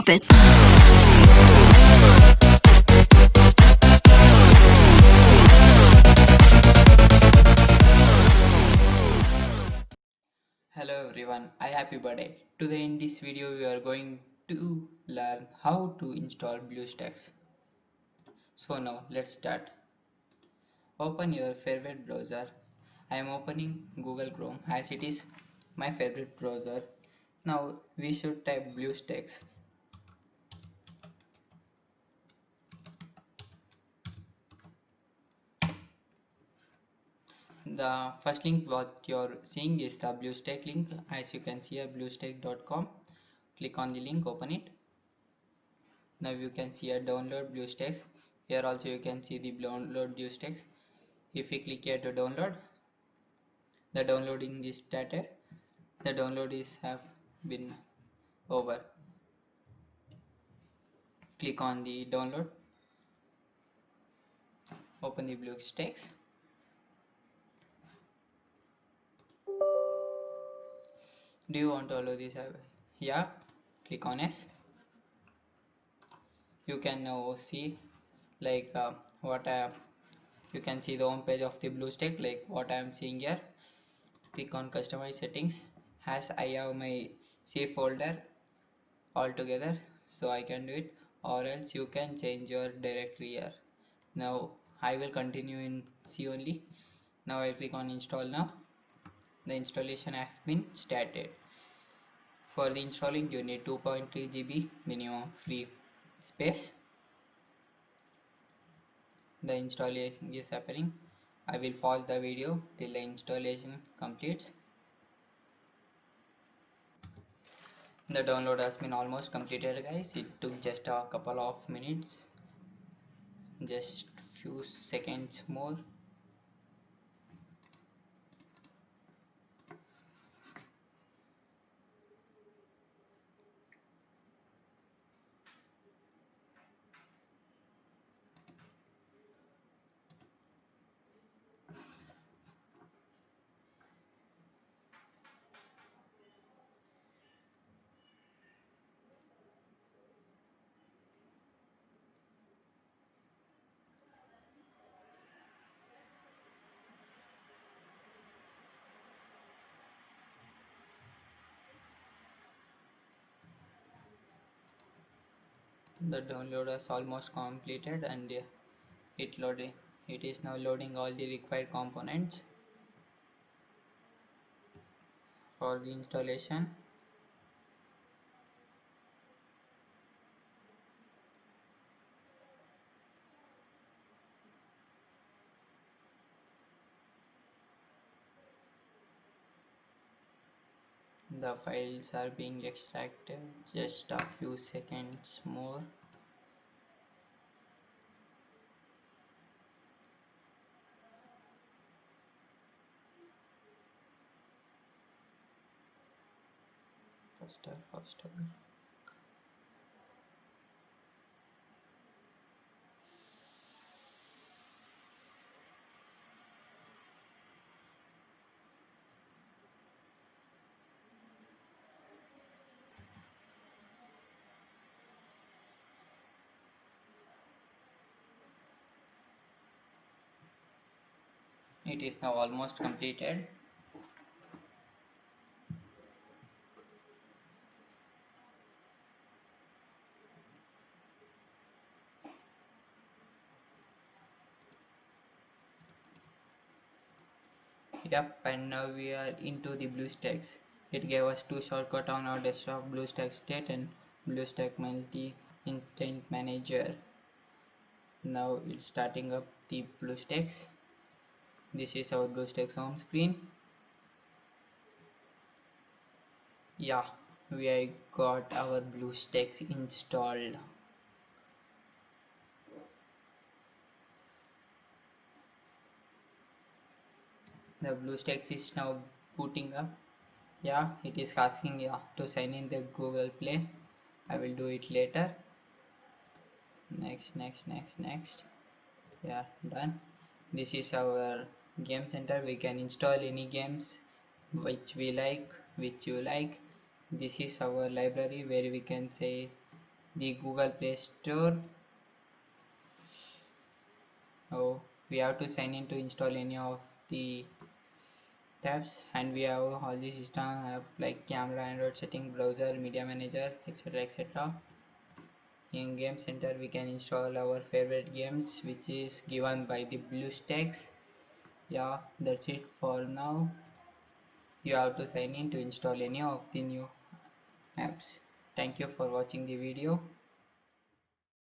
drop it. Hello everyone, happy birthday. Today in this video we are going to learn how to install BlueStacks. So now let's start. Open your favorite browser. I am opening Google Chrome as it is my favorite browser. Now we should type BlueStacks. The first link what you're seeing is the BlueStack link. As you can see at bluestack.com. Click on the link, open it. Now you can see a download BlueStacks. Here also you can see the download BlueStacks. If we click here to download, the downloading is started. The download is have been over. Click on the download. Open the BlueStacks. Do you want to allow this? Yeah. Click on yes. You can now see like you can see the home page of the BlueStack like what I am seeing here. Click on customize settings. As I have my C folder altogether, so I can do it, or else you can change your directory here. Now I will continue in C only. Now I click on install. Now the installation has been started. For the installing you need 2.3 GB minimum free space. The installation is happening. I will pause the video till the installation completes. The download has been almost completed, guys. It took just a couple of minutes, just few seconds more. The download is almost completed and it is now loading all the required components for the installation. The files are being extracted, just a few seconds more. Faster. It is now almost completed. Yep, and now we are into the BlueStacks. It gave us two shortcuts on our desktop, BlueStacks State and BlueStack Multi Instant Manager. Now it's starting up the BlueStacks. This is our BlueStacks home screen. Yeah, we got our BlueStacks installed. The BlueStacks is now booting up. Yeah, it is asking to sign in the Google Play. I will do it later. Next. Yeah, done. This is our game center. We can install any games which we like, which you like. This is our library where we can say the Google Play Store. Oh, we have to sign in to install any of the tabs, and we have all the system app like camera, Android setting, browser, media manager, etc, etc. In game center we can install our favorite games, which is given by the BlueStacks. Yeah, that's it for now. You have to sign in to install any of the new apps. Thank you for watching the video.